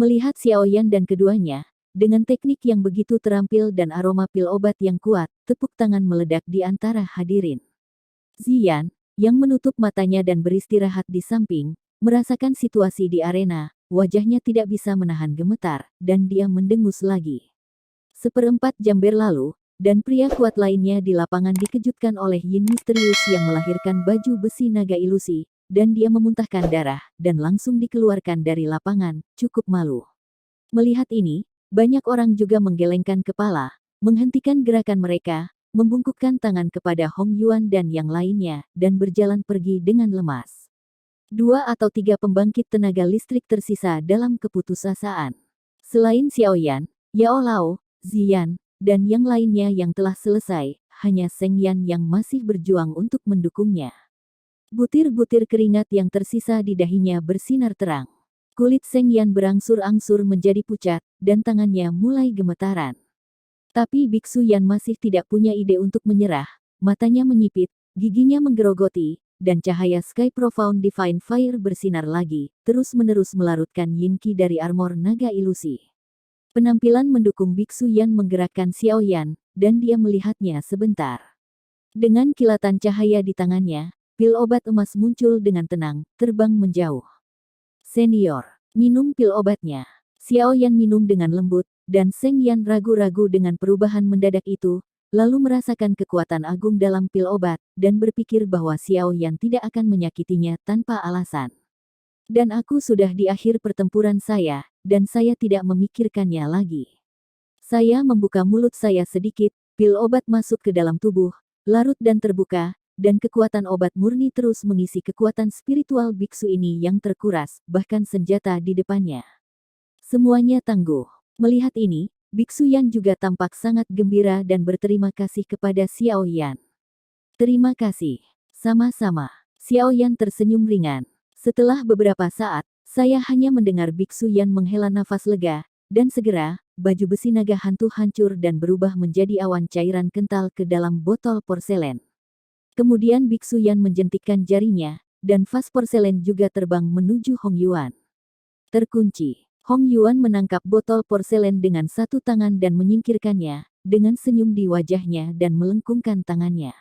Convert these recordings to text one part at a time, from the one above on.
Melihat Xiao Yan dan keduanya, dengan teknik yang begitu terampil dan aroma pil obat yang kuat, tepuk tangan meledak di antara hadirin. Ziyan, yang menutup matanya dan beristirahat di samping, merasakan situasi di arena, wajahnya tidak bisa menahan gemetar, dan dia mendengus lagi. Seperempat jam berlalu, dan pria kuat lainnya di lapangan dikejutkan oleh Yin misterius yang melahirkan baju besi naga ilusi, dan dia memuntahkan darah, dan langsung dikeluarkan dari lapangan, cukup malu. Melihat ini, banyak orang juga menggelengkan kepala, menghentikan gerakan mereka, membungkukkan tangan kepada Hong Yuan dan yang lainnya, dan berjalan pergi dengan lemas. 2 atau 3 pembangkit tenaga listrik tersisa dalam keputusasaan. Selain Xiao Yan, Yao Lao, Ziyan, dan yang lainnya yang telah selesai, hanya Seng Yan yang masih berjuang untuk mendukungnya. Butir-butir keringat yang tersisa di dahinya bersinar terang. Kulit Seng Yan berangsur-angsur menjadi pucat, dan tangannya mulai gemetaran. Tapi Biksu Yan masih tidak punya ide untuk menyerah, matanya menyipit, giginya menggerogoti, dan cahaya Sky Profound Divine Fire bersinar lagi, terus-menerus melarutkan Yin Qi dari armor naga ilusi. Penampilan mendukung Biksu Yan menggerakkan Xiao Yan, dan dia melihatnya sebentar. Dengan kilatan cahaya di tangannya, pil obat emas muncul dengan tenang, terbang menjauh. Senior, minum pil obatnya. Xiao Yan minum dengan lembut, dan Seng Yan ragu-ragu dengan perubahan mendadak itu, lalu merasakan kekuatan agung dalam pil obat, dan berpikir bahwa Xiao Yan tidak akan menyakitinya tanpa alasan. Dan aku sudah di akhir pertempuran saya, dan saya tidak memikirkannya lagi. Saya membuka mulut saya sedikit, pil obat masuk ke dalam tubuh, larut dan terbuka, dan kekuatan obat murni terus mengisi kekuatan spiritual biksu ini yang terkuras, bahkan senjata di depannya. Semuanya tangguh. Melihat ini, Biksu Yan juga tampak sangat gembira dan berterima kasih kepada Xiao Yan. Terima kasih. Sama-sama. Xiao Yan tersenyum ringan. Setelah beberapa saat, saya hanya mendengar Biksu Yan menghela nafas lega, dan segera, baju besi naga hantu hancur dan berubah menjadi awan cairan kental ke dalam botol porselen. Kemudian Biksu Yan menjentikkan jarinya, dan vas porselen juga terbang menuju Hong Yuan. Terkunci. Hong Yuan menangkap botol porselen dengan satu tangan dan menyingkirkannya, dengan senyum di wajahnya dan melengkungkan tangannya.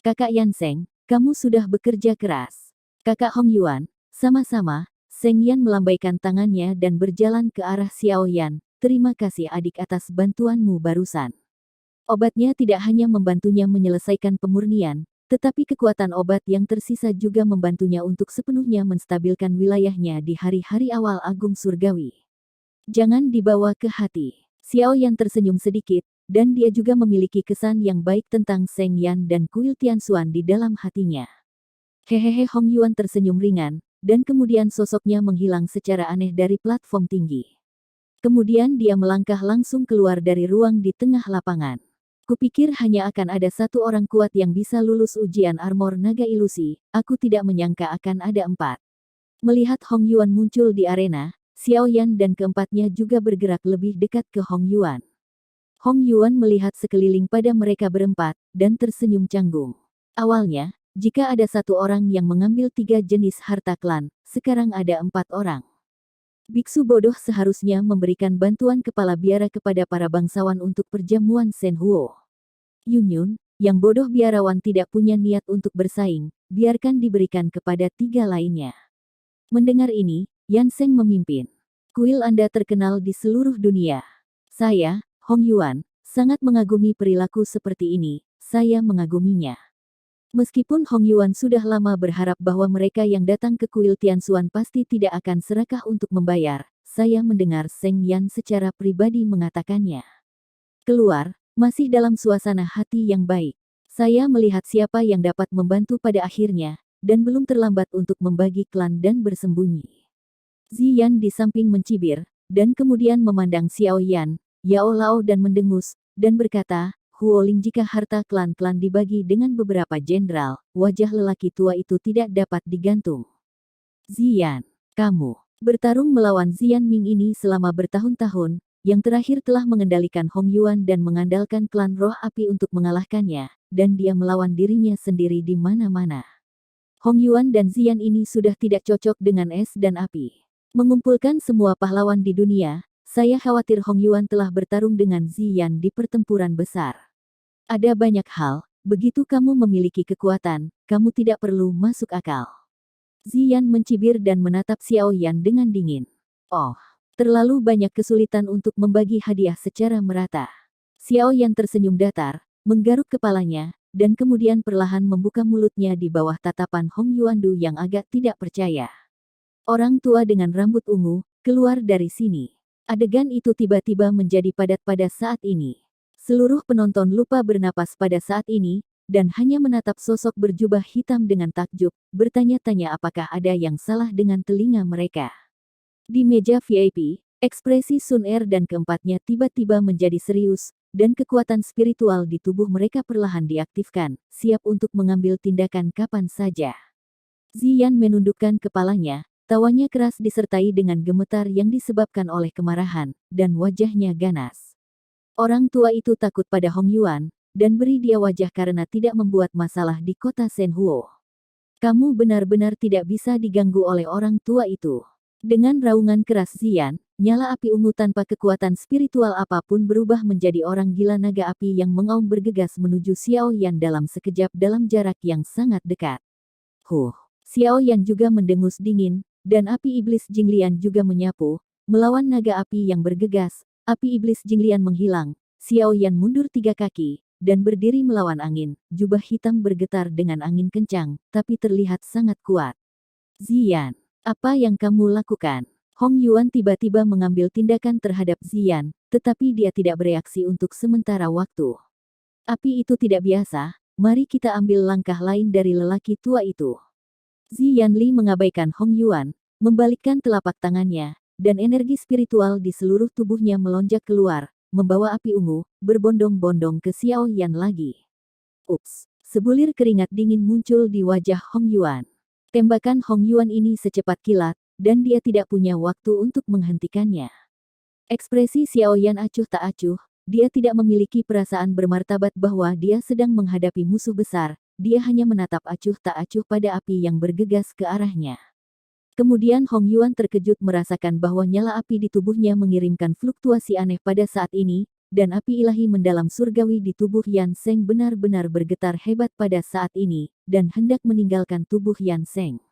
Kakak Yan Seng, kamu sudah bekerja keras. Kakak Hong Yuan, sama-sama. Seng Yan melambaikan tangannya dan berjalan ke arah Xiao Yan. Terima kasih adik atas bantuanmu barusan. Obatnya tidak hanya membantunya menyelesaikan pemurnian, tetapi kekuatan obat yang tersisa juga membantunya untuk sepenuhnya menstabilkan wilayahnya di hari-hari awal agung surgawi. Jangan dibawa ke hati. Xiao Yan tersenyum sedikit, dan dia juga memiliki kesan yang baik tentang Seng Yan dan kuil Tianxuan di dalam hatinya. Hehehe, Hong Yuan tersenyum ringan, dan kemudian sosoknya menghilang secara aneh dari platform tinggi. Kemudian dia melangkah langsung keluar dari ruang di tengah lapangan. Kupikir hanya akan ada satu orang kuat yang bisa lulus ujian armor naga ilusi, aku tidak menyangka akan ada 4. Melihat Hong Yuan muncul di arena, Xiao Yan dan keempatnya juga bergerak lebih dekat ke Hong Yuan. Hong Yuan melihat sekeliling pada mereka berempat, dan tersenyum canggung. Awalnya, jika ada satu orang yang mengambil 3 jenis harta klan, sekarang ada 4 orang. Biksu bodoh seharusnya memberikan bantuan kepala biara kepada para bangsawan untuk perjamuan Shen Huo. Yun Yun, yang bodoh biarawan tidak punya niat untuk bersaing, biarkan diberikan kepada 3 lainnya. Mendengar ini, Yan Seng memimpin. Kuil Anda terkenal di seluruh dunia. Saya, Hong Yuan, sangat mengagumi perilaku seperti ini, saya mengaguminya. Meskipun Hong Yuan sudah lama berharap bahwa mereka yang datang ke kuil Tianxuan pasti tidak akan serakah untuk membayar, saya mendengar Seng Yan secara pribadi mengatakannya. Keluar, masih dalam suasana hati yang baik. Saya melihat siapa yang dapat membantu pada akhirnya, dan belum terlambat untuk membagi klan dan bersembunyi. Ziyan di samping mencibir, dan kemudian memandang Xiao Yan, Yao Lao dan mendengus, dan berkata, Huoling, jika harta klan-klan dibagi dengan beberapa jenderal, wajah lelaki tua itu tidak dapat digantung. Ziyan, kamu bertarung melawan Ziyan Ming ini selama bertahun-tahun, yang terakhir telah mengendalikan Hong Yuan dan mengandalkan klan roh api untuk mengalahkannya, dan dia melawan dirinya sendiri di mana-mana. Hong Yuan dan Ziyan ini sudah tidak cocok dengan es dan api. Mengumpulkan semua pahlawan di dunia, saya khawatir Hong Yuan telah bertarung dengan Ziyan di pertempuran besar. Ada banyak hal, begitu kamu memiliki kekuatan, kamu tidak perlu masuk akal. Ziyan mencibir dan menatap Xiao Yan dengan dingin. Oh, terlalu banyak kesulitan untuk membagi hadiah secara merata. Xiao Yan tersenyum datar, menggaruk kepalanya, dan kemudian perlahan membuka mulutnya di bawah tatapan Hong Yuandu yang agak tidak percaya. Orang tua dengan rambut ungu, keluar dari sini. Adegan itu tiba-tiba menjadi padat pada saat ini. Seluruh penonton lupa bernapas pada saat ini, dan hanya menatap sosok berjubah hitam dengan takjub, bertanya-tanya apakah ada yang salah dengan telinga mereka. Di meja VIP, ekspresi Sun Er dan keempatnya tiba-tiba menjadi serius, dan kekuatan spiritual di tubuh mereka perlahan diaktifkan, siap untuk mengambil tindakan kapan saja. Ziyan menundukkan kepalanya, tawanya keras disertai dengan gemetar yang disebabkan oleh kemarahan, dan wajahnya ganas. Orang tua itu takut pada Hong Yuan, dan beri dia wajah karena tidak membuat masalah di kota Shenhuo. Kamu benar-benar tidak bisa diganggu oleh orang tua itu. Dengan raungan keras Ziyan, nyala api ungu tanpa kekuatan spiritual apapun berubah menjadi orang gila naga api yang mengaum bergegas menuju Xiao Yan dalam sekejap dalam jarak yang sangat dekat. Xiao Yan juga mendengus dingin, dan api iblis Jinglian juga menyapu, melawan naga api yang bergegas. Api iblis Jinglian menghilang, Xiao Yan mundur 3 kaki, dan berdiri melawan angin, jubah hitam bergetar dengan angin kencang, tapi terlihat sangat kuat. Ziyan, apa yang kamu lakukan? Hong Yuan tiba-tiba mengambil tindakan terhadap Ziyan, tetapi dia tidak bereaksi untuk sementara waktu. Api itu tidak biasa, mari kita ambil langkah lain dari lelaki tua itu. Ziyan Li mengabaikan Hong Yuan, membalikkan telapak tangannya, dan energi spiritual di seluruh tubuhnya melonjak keluar, membawa api ungu, berbondong-bondong ke Xiao Yan lagi. Ups, sebulir keringat dingin muncul di wajah Hong Yuan. Tembakan Hong Yuan ini secepat kilat, dan dia tidak punya waktu untuk menghentikannya. Ekspresi Xiao Yan acuh tak acuh, dia tidak memiliki perasaan bermartabat bahwa dia sedang menghadapi musuh besar, dia hanya menatap acuh tak acuh pada api yang bergegas ke arahnya. Kemudian Hong Yuan terkejut merasakan bahwa nyala api di tubuhnya mengirimkan fluktuasi aneh pada saat ini, dan api ilahi mendalam surgawi di tubuh Yan Seng benar-benar bergetar hebat pada saat ini, dan hendak meninggalkan tubuh Yan Seng.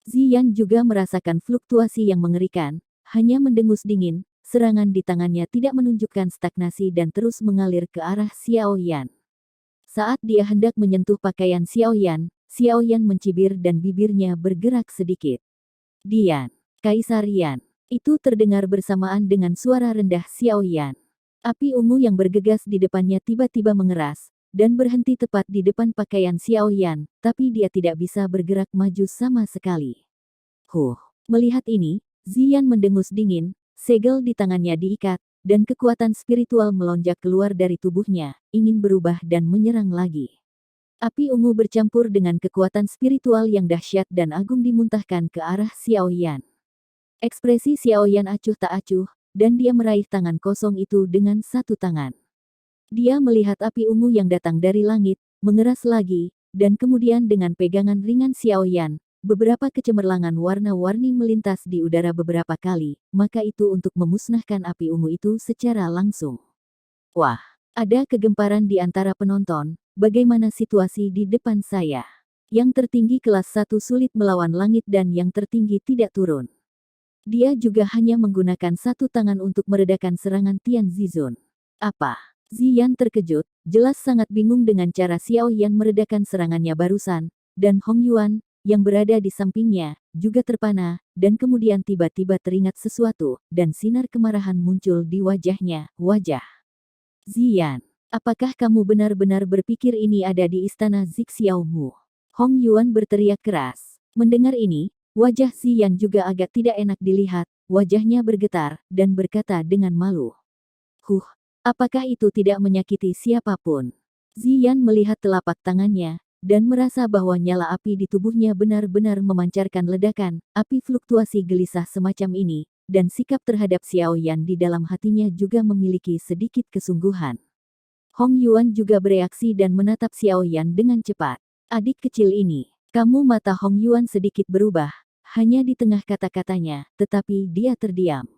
Ziyan juga merasakan fluktuasi yang mengerikan, hanya mendengus dingin, serangan di tangannya tidak menunjukkan stagnasi dan terus mengalir ke arah Xiao Yan. Saat dia hendak menyentuh pakaian Xiao Yan mencibir dan bibirnya bergerak sedikit. Dian, Kaisar Yan. Itu terdengar bersamaan dengan suara rendah Xiao Yan. Api ungu yang bergegas di depannya tiba-tiba mengeras, dan berhenti tepat di depan pakaian Xiao Yan, tapi dia tidak bisa bergerak maju sama sekali. Melihat ini, Ziyan mendengus dingin, segel di tangannya diikat, dan kekuatan spiritual melonjak keluar dari tubuhnya, ingin berubah dan menyerang lagi. Api ungu bercampur dengan kekuatan spiritual yang dahsyat dan agung dimuntahkan ke arah Xiao Yan. Ekspresi Xiao Yan acuh tak acuh, dan dia meraih tangan kosong itu dengan satu tangan. Dia melihat api ungu yang datang dari langit, mengeras lagi, dan kemudian dengan pegangan ringan Xiao Yan, beberapa kecemerlangan warna-warni melintas di udara beberapa kali, maka itu untuk memusnahkan api ungu itu secara langsung. Wah, ada kegemparan di antara penonton. Bagaimana situasi di depan saya? Yang tertinggi kelas 1 sulit melawan langit dan yang tertinggi tidak turun. Dia juga hanya menggunakan satu tangan untuk meredakan serangan Tian Zizun. Apa? Ziyan terkejut, jelas sangat bingung dengan cara Xiao Yan meredakan serangannya barusan, dan Hong Yuan, yang berada di sampingnya, juga terpana, dan kemudian tiba-tiba teringat sesuatu, dan sinar kemarahan muncul di wajahnya. Ziyan. Apakah kamu benar-benar berpikir ini ada di istana Zixiaomu? Hong Yuan berteriak keras. Mendengar ini, wajah Ziyan juga agak tidak enak dilihat, wajahnya bergetar, dan berkata dengan malu. Apakah itu tidak menyakiti siapapun? Ziyan melihat telapak tangannya, dan merasa bahwa nyala api di tubuhnya benar-benar memancarkan ledakan, api fluktuasi gelisah semacam ini, dan sikap terhadap Xiao Yan di dalam hatinya juga memiliki sedikit kesungguhan. Hong Yuan juga bereaksi dan menatap Xiao Yan dengan cepat. Adik kecil ini, kamu mata Hong Yuan sedikit berubah, hanya di tengah kata-katanya, tetapi dia terdiam.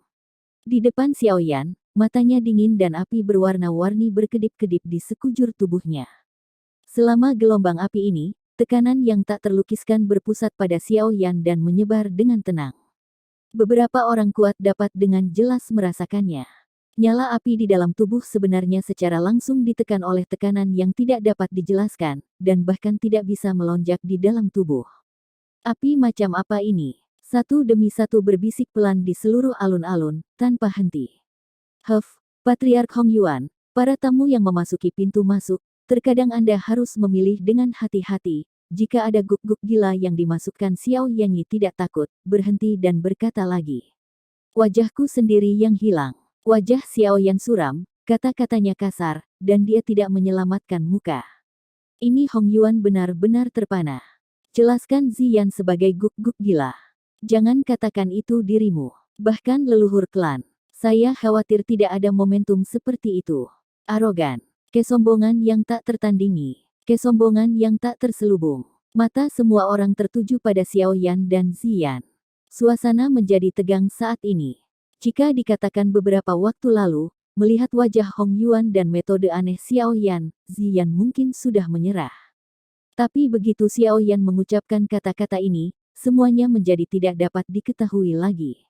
Di depan Xiaoyan, matanya dingin dan api berwarna-warni berkedip-kedip di sekujur tubuhnya. Selama gelombang api ini, tekanan yang tak terlukiskan berpusat pada Xiaoyan dan menyebar dengan tenang. Beberapa orang kuat dapat dengan jelas merasakannya. Nyala api di dalam tubuh sebenarnya secara langsung ditekan oleh tekanan yang tidak dapat dijelaskan, dan bahkan tidak bisa melonjak di dalam tubuh. Api macam apa ini? Satu demi satu berbisik pelan di seluruh alun-alun, tanpa henti. Patriark Hong Yuan, para tamu yang memasuki pintu masuk, terkadang Anda harus memilih dengan hati-hati. Jika ada guk-guk gila yang dimasukkan Xiao Yanyi tidak takut, berhenti dan berkata lagi. Wajahku sendiri yang hilang. Wajah Xiao Yan suram, kata-katanya kasar, dan dia tidak menyelamatkan muka. Ini Hong Yuan benar-benar terpana. Jelaskan Ziyan sebagai guk-guk gila. Jangan katakan itu dirimu. Bahkan leluhur klan. Saya khawatir tidak ada momentum seperti itu. Arogan. Kesombongan yang tak tertandingi. Kesombongan yang tak terselubung. Mata semua orang tertuju pada Xiao Yan dan Ziyan. Suasana menjadi tegang saat ini. Jika dikatakan beberapa waktu lalu, melihat wajah Hong Yuan dan metode aneh Xiao Yan, Ziyan mungkin sudah menyerah. Tapi begitu Xiao Yan mengucapkan kata-kata ini, semuanya menjadi tidak dapat diketahui lagi.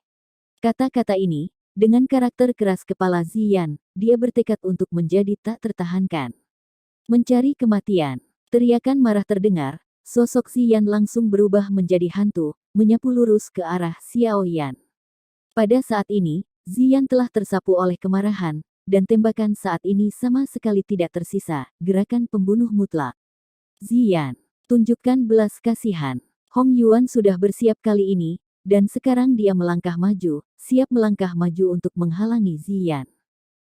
Kata-kata ini, dengan karakter keras kepala Ziyan, dia bertekad untuk menjadi tak tertahankan. Mencari kematian. Teriakan marah terdengar, sosok Ziyan langsung berubah menjadi hantu, menyapu lurus ke arah Xiao Yan. Pada saat ini, Ziyan telah tersapu oleh kemarahan, dan tembakan saat ini sama sekali tidak tersisa, gerakan pembunuh mutlak. Ziyan, tunjukkan belas kasihan. Hong Yuan sudah bersiap kali ini, dan sekarang dia melangkah maju, siap melangkah maju untuk menghalangi Ziyan.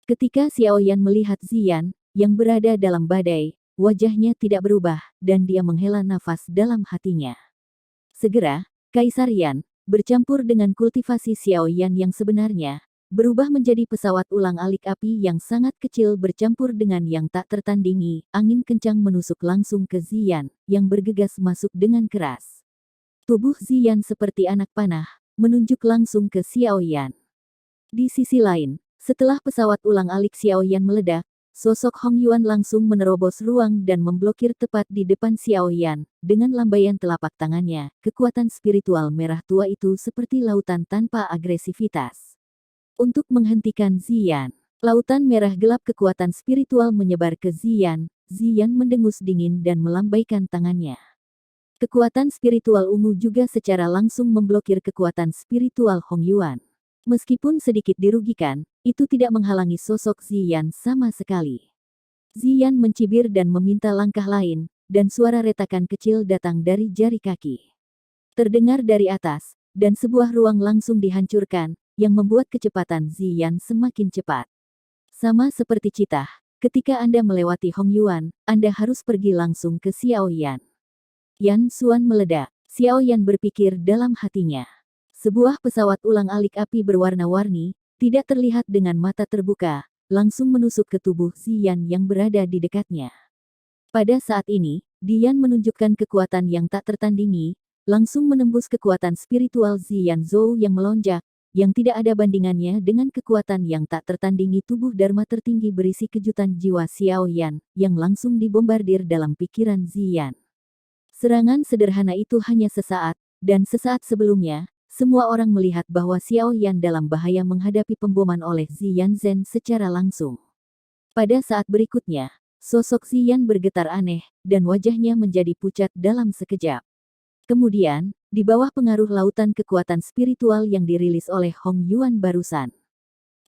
Ketika Xiao Yan melihat Ziyan, yang berada dalam badai, wajahnya tidak berubah, dan dia menghela nafas dalam hatinya. Segera, Kaisar Yan, bercampur dengan kultivasi Xiao Yan yang sebenarnya, berubah menjadi pesawat ulang-alik api yang sangat kecil bercampur dengan yang tak tertandingi, angin kencang menusuk langsung ke Ziyan, yang bergegas masuk dengan keras. Tubuh Ziyan seperti anak panah, menunjuk langsung ke Xiao Yan. Di sisi lain, setelah pesawat ulang-alik Xiao Yan meledak, sosok Hong Yuan langsung menerobos ruang dan memblokir tepat di depan Xiao Yan. Dengan lambaian telapak tangannya, kekuatan spiritual merah tua itu seperti lautan tanpa agresivitas. Untuk menghentikan Ziyan, lautan merah gelap kekuatan spiritual menyebar ke Ziyan. Ziyan mendengus dingin dan melambaikan tangannya. Kekuatan spiritual ungu juga secara langsung memblokir kekuatan spiritual Hong Yuan. Meskipun sedikit dirugikan, itu tidak menghalangi sosok Ziyan sama sekali. Ziyan mencibir dan meminta langkah lain, dan suara retakan kecil datang dari jari kaki. Terdengar dari atas, dan sebuah ruang langsung dihancurkan, yang membuat kecepatan Ziyan semakin cepat. Sama seperti Citah, ketika Anda melewati Hong Yuan, Anda harus pergi langsung ke Xiao Yan. Yan Xuan meledak. Xiao Yan berpikir dalam hatinya. Sebuah pesawat ulang-alik api berwarna-warni, tidak terlihat dengan mata terbuka, langsung menusuk ke tubuh Ziyan yang berada di dekatnya. Pada saat ini, Dian menunjukkan kekuatan yang tak tertandingi, langsung menembus kekuatan spiritual Ziyan Zhou yang melonjak, yang tidak ada bandingannya dengan kekuatan yang tak tertandingi tubuh Dharma tertinggi berisi kejutan jiwa Xiao Yan, yang langsung dibombardir dalam pikiran Ziyan. Serangan sederhana itu hanya sesaat, dan sesaat sebelumnya, semua orang melihat bahwa Xiao Yan dalam bahaya menghadapi pemboman oleh Ziyan Zhen secara langsung. Pada saat berikutnya, sosok Ziyan bergetar aneh, dan wajahnya menjadi pucat dalam sekejap. Kemudian, di bawah pengaruh lautan kekuatan spiritual yang dirilis oleh Hong Yuan barusan,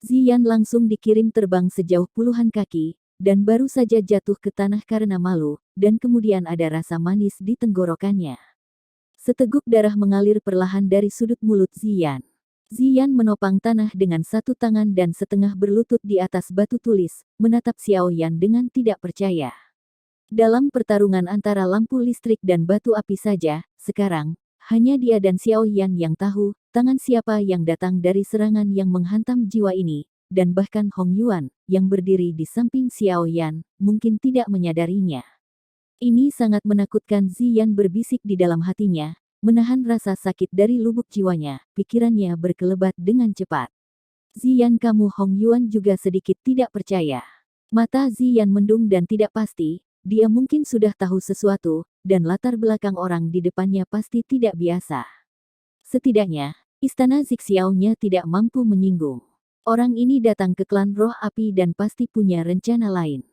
Ziyan langsung dikirim terbang sejauh puluhan kaki, dan baru saja jatuh ke tanah karena malu, dan kemudian ada rasa manis di tenggorokannya. Seteguk darah mengalir perlahan dari sudut mulut Ziyan. Ziyan menopang tanah dengan satu tangan dan setengah berlutut di atas batu tulis, menatap Xiao Yan dengan tidak percaya. Dalam pertarungan antara lampu listrik dan batu api saja, sekarang, hanya dia dan Xiao Yan yang tahu, tangan siapa yang datang dari serangan yang menghantam jiwa ini, dan bahkan Hong Yuan, yang berdiri di samping Xiao Yan, mungkin tidak menyadarinya. Ini sangat menakutkan, Ziyan berbisik di dalam hatinya, menahan rasa sakit dari lubuk jiwanya, pikirannya berkelebat dengan cepat. Ziyan, kamu? Hong Yuan juga sedikit tidak percaya. Mata Ziyan mendung dan tidak pasti, dia mungkin sudah tahu sesuatu, dan latar belakang orang di depannya pasti tidak biasa. Setidaknya, istana Zixiao-nya tidak mampu menyinggung. Orang ini datang ke klan roh api dan pasti punya rencana lain.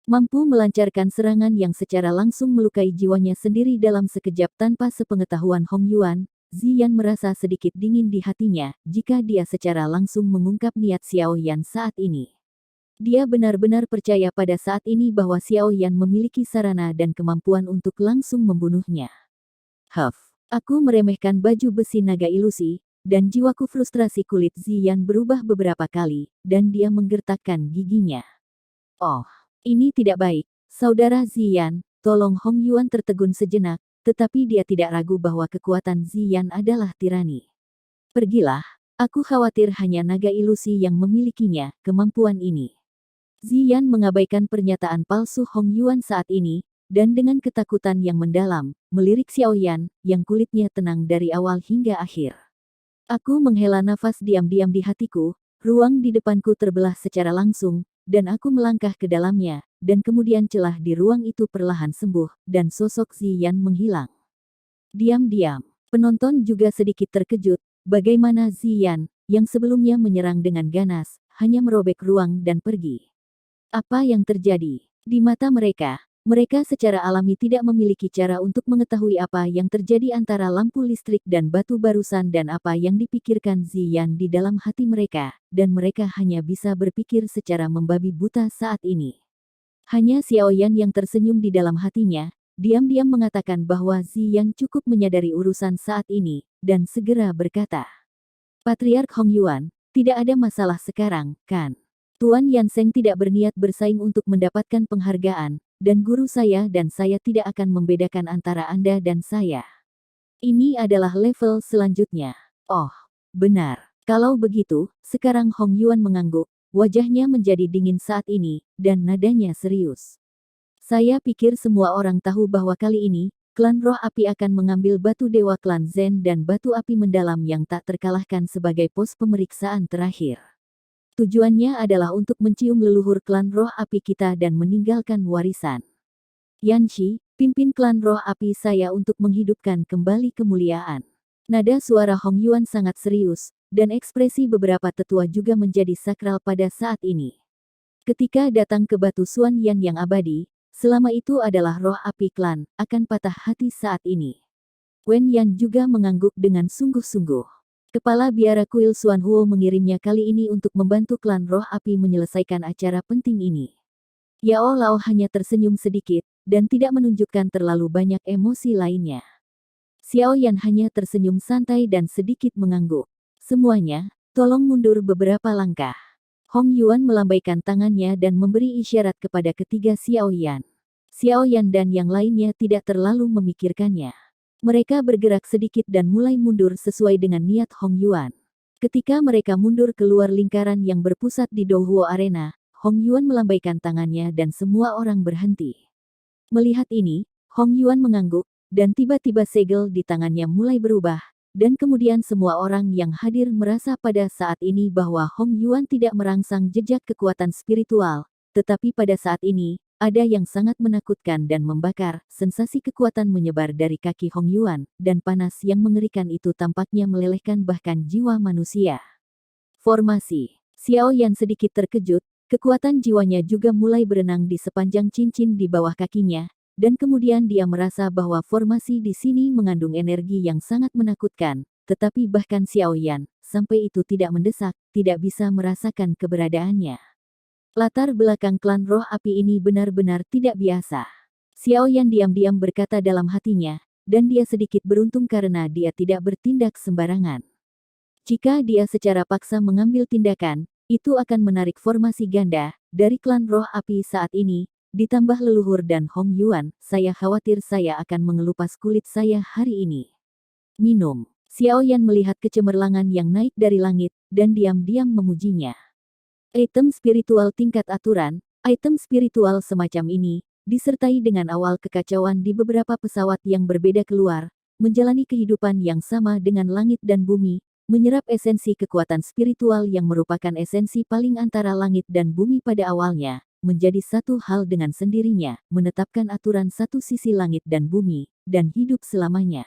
Mampu melancarkan serangan yang secara langsung melukai jiwanya sendiri dalam sekejap tanpa sepengetahuan Hong Yuan. Ziyan merasa sedikit dingin di hatinya jika dia secara langsung mengungkap niat Xiao Yan saat ini. Dia benar-benar percaya pada saat ini bahwa Xiao Yan memiliki sarana dan kemampuan untuk langsung membunuhnya. Aku meremehkan baju besi naga ilusi, dan jiwaku frustrasi. Kulit Ziyan berubah beberapa kali, dan dia menggertakkan giginya. Oh. Ini tidak baik, saudara Ziyan, tolong. Hong Yuan tertegun sejenak, tetapi dia tidak ragu bahwa kekuatan Ziyan adalah tirani. Pergilah, aku khawatir hanya naga ilusi yang memilikinya, kemampuan ini. Ziyan mengabaikan pernyataan palsu Hong Yuan saat ini, dan dengan ketakutan yang mendalam, melirik Xiao Yan, yang kulitnya tenang dari awal hingga akhir. Aku menghela nafas diam-diam di hatiku, ruang di depanku terbelah secara langsung, dan aku melangkah ke dalamnya, dan kemudian celah di ruang itu perlahan sembuh, dan sosok Ziyan menghilang. Diam-diam, penonton juga sedikit terkejut, bagaimana Ziyan, yang sebelumnya menyerang dengan ganas, hanya merobek ruang dan pergi. Apa yang terjadi? Di mata mereka secara alami tidak memiliki cara untuk mengetahui apa yang terjadi antara lampu listrik dan batu barusan dan apa yang dipikirkan Ziyan di dalam hati mereka, dan mereka hanya bisa berpikir secara membabi buta saat ini. Hanya Xiao Yan yang tersenyum di dalam hatinya, diam-diam mengatakan bahwa Ziyan cukup menyadari urusan saat ini, dan segera berkata, Patriark Hong Yuan, tidak ada masalah sekarang, kan? Tuan Yanseng tidak berniat bersaing untuk mendapatkan penghargaan, dan guru saya dan saya tidak akan membedakan antara Anda dan saya. Ini adalah level selanjutnya. Oh, benar. Kalau begitu, sekarang Hong Yuan mengangguk, wajahnya menjadi dingin saat ini, dan nadanya serius. Saya pikir semua orang tahu bahwa kali ini, klan roh api akan mengambil batu dewa klan Zen dan batu api mendalam yang tak terkalahkan sebagai pos pemeriksaan terakhir. Tujuannya adalah untuk mencium leluhur klan roh api kita dan meninggalkan warisan. Yanxi, pimpin klan roh api saya untuk menghidupkan kembali kemuliaan. Nada suara Hong Yuan sangat serius, dan ekspresi beberapa tetua juga menjadi sakral pada saat ini. Ketika datang ke batu Suan Yan yang abadi, selama itu adalah roh api klan, akan patah hati saat ini. Wen Yan juga mengangguk dengan sungguh-sungguh. Kepala biara kuil Xuan Huo mengirimnya kali ini untuk membantu klan roh api menyelesaikan acara penting ini. Yao Lao hanya tersenyum sedikit, dan tidak menunjukkan terlalu banyak emosi lainnya. Xiao Yan hanya tersenyum santai dan sedikit mengangguk. Semuanya, tolong mundur beberapa langkah. Hong Yuan melambaikan tangannya dan memberi isyarat kepada ketiga Xiao Yan. Xiao Yan dan yang lainnya tidak terlalu memikirkannya. Mereka bergerak sedikit dan mulai mundur sesuai dengan niat Hong Yuan. Ketika mereka mundur keluar lingkaran yang berpusat di Douhuo Arena, Hong Yuan melambaikan tangannya dan semua orang berhenti. Melihat ini, Hong Yuan mengangguk, dan tiba-tiba segel di tangannya mulai berubah, dan kemudian semua orang yang hadir merasa pada saat ini bahwa Hong Yuan tidak merangsang jejak kekuatan spiritual, tetapi pada saat ini, ada yang sangat menakutkan dan membakar, sensasi kekuatan menyebar dari kaki Hong Yuan, dan panas yang mengerikan itu tampaknya melelehkan bahkan jiwa manusia. Formasi. Xiao Yan sedikit terkejut, kekuatan jiwanya juga mulai berenang di sepanjang cincin di bawah kakinya, dan kemudian dia merasa bahwa formasi di sini mengandung energi yang sangat menakutkan, tetapi bahkan Xiao Yan, sampai itu tidak mendesak, tidak bisa merasakan keberadaannya. Latar belakang klan roh api ini benar-benar tidak biasa. Xiao Yan diam-diam berkata dalam hatinya, dan dia sedikit beruntung karena dia tidak bertindak sembarangan. Jika dia secara paksa mengambil tindakan, itu akan menarik formasi ganda dari klan roh api saat ini, ditambah leluhur dan Hong Yuan, saya khawatir saya akan mengelupas kulit saya hari ini. Minum. Xiao Yan melihat kecemerlangan yang naik dari langit, dan diam-diam memujinya. Item spiritual tingkat aturan, item spiritual semacam ini, disertai dengan awal kekacauan di beberapa pesawat yang berbeda keluar, menjalani kehidupan yang sama dengan langit dan bumi, menyerap esensi kekuatan spiritual yang merupakan esensi paling antara langit dan bumi pada awalnya, menjadi satu hal dengan sendirinya, menetapkan aturan satu sisi langit dan bumi, dan hidup selamanya.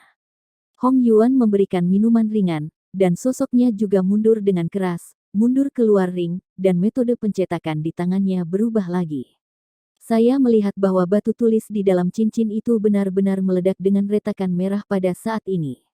Hong Yuan memberikan minuman ringan, dan sosoknya juga mundur dengan keras, mundur keluar ring, dan metode pencetakan di tangannya berubah lagi. Saya melihat bahwa batu tulis di dalam cincin itu benar-benar meledak dengan retakan merah pada saat ini.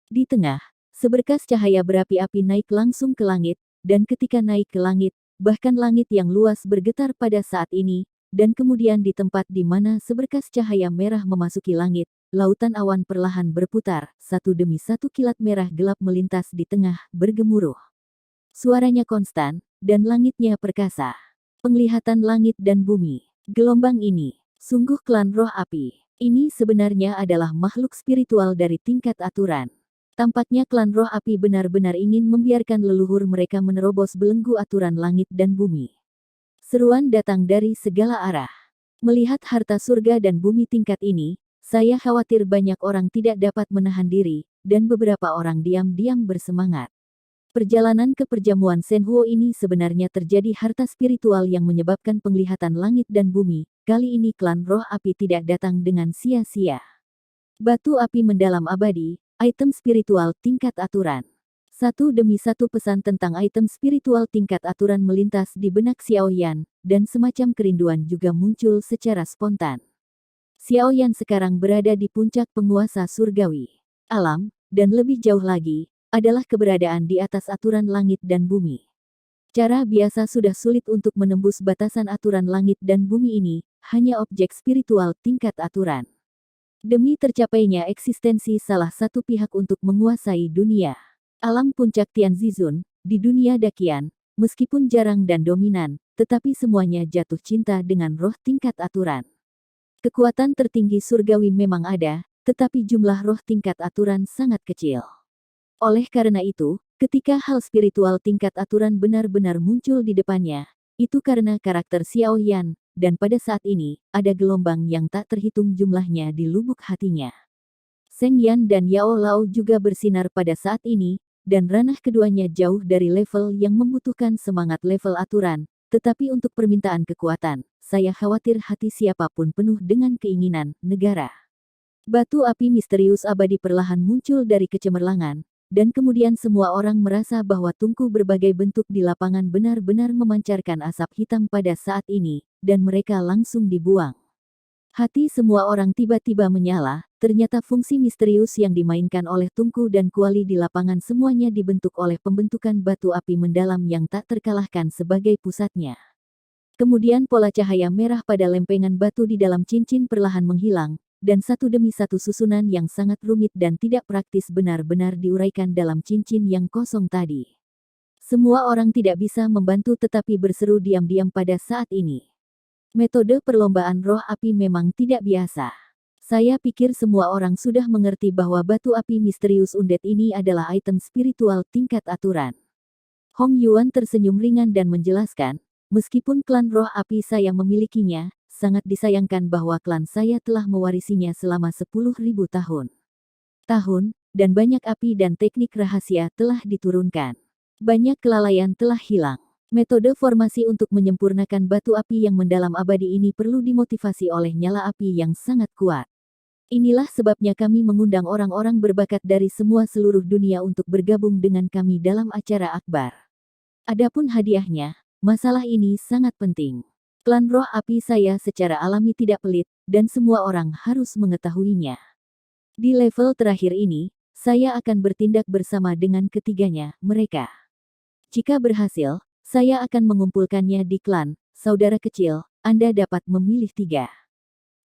Di tengah, seberkas cahaya berapi-api naik langsung ke langit, dan ketika naik ke langit, bahkan langit yang luas bergetar pada saat ini, dan kemudian di tempat di mana seberkas cahaya merah memasuki langit, lautan awan perlahan berputar, satu demi satu kilat merah gelap melintas di tengah, bergemuruh. Suaranya konstan, dan langitnya perkasa. Penglihatan langit dan bumi. Gelombang ini, sungguh klan roh api. Ini sebenarnya adalah makhluk spiritual dari tingkat aturan. Tampaknya klan roh api benar-benar ingin membiarkan leluhur mereka menerobos belenggu aturan langit dan bumi. Seruan datang dari segala arah. Melihat harta surga dan bumi tingkat ini, saya khawatir banyak orang tidak dapat menahan diri, dan beberapa orang diam-diam bersemangat. Perjalanan ke perjamuan Senhuo ini sebenarnya terjadi harta spiritual yang menyebabkan penglihatan langit dan bumi. Kali ini klan roh api tidak datang dengan sia-sia. Batu api mendalam abadi, item spiritual tingkat aturan. Satu demi satu pesan tentang item spiritual tingkat aturan melintas di benak Xiaoyan, dan semacam kerinduan juga muncul secara spontan. Xiaoyan sekarang berada di puncak penguasa surgawi. Alam, dan lebih jauh lagi, adalah keberadaan di atas aturan langit dan bumi. Cara biasa sudah sulit untuk menembus batasan aturan langit dan bumi ini, hanya objek spiritual tingkat aturan. Demi tercapainya eksistensi salah satu pihak untuk menguasai dunia. Alam puncak Tianzizun, di dunia Dakian, meskipun jarang dan dominan, tetapi semuanya jatuh cinta dengan roh tingkat aturan. Kekuatan tertinggi surgawi memang ada, tetapi jumlah roh tingkat aturan sangat kecil. Oleh karena itu, ketika hal spiritual tingkat aturan benar-benar muncul di depannya, itu karena karakter Xiaoyan, dan pada saat ini, ada gelombang yang tak terhitung jumlahnya di lubuk hatinya. Seng Yan dan Yao Lao juga bersinar pada saat ini, dan ranah keduanya jauh dari level yang membutuhkan semangat level aturan, tetapi untuk permintaan kekuatan, saya khawatir hati siapapun penuh dengan keinginan, negara. Batu api misterius abadi perlahan muncul dari kecemerlangan, dan kemudian semua orang merasa bahwa tungku berbagai bentuk di lapangan benar-benar memancarkan asap hitam pada saat ini, dan mereka langsung dibuang. Hati semua orang tiba-tiba menyala, ternyata fungsi misterius yang dimainkan oleh tungku dan kuali di lapangan semuanya dibentuk oleh pembentukan batu api mendalam yang tak terkalahkan sebagai pusatnya. Kemudian pola cahaya merah pada lempengan batu di dalam cincin perlahan menghilang, dan satu demi satu susunan yang sangat rumit dan tidak praktis benar-benar diuraikan dalam cincin yang kosong tadi. Semua orang tidak bisa membantu tetapi berseru diam-diam pada saat ini. Metode perlombaan roh api memang tidak biasa. Saya pikir semua orang sudah mengerti bahwa batu api misterius undead ini adalah item spiritual tingkat aturan. Hong Yuan tersenyum ringan dan menjelaskan, meskipun klan roh api saya memilikinya, sangat disayangkan bahwa klan saya telah mewarisinya selama 10.000 tahun. Dan banyak api dan teknik rahasia telah diturunkan. Banyak kelalaian telah hilang. Metode formasi untuk menyempurnakan batu api yang mendalam abadi ini perlu dimotivasi oleh nyala api yang sangat kuat. Inilah sebabnya kami mengundang orang-orang berbakat dari seluruh dunia untuk bergabung dengan kami dalam acara akbar. Adapun hadiahnya, masalah ini sangat penting. Klan roh api saya secara alami tidak pelit, dan semua orang harus mengetahuinya. Di level terakhir ini, saya akan bertindak bersama dengan ketiganya, mereka. Jika berhasil, saya akan mengumpulkannya di klan, saudara kecil, Anda dapat memilih 3.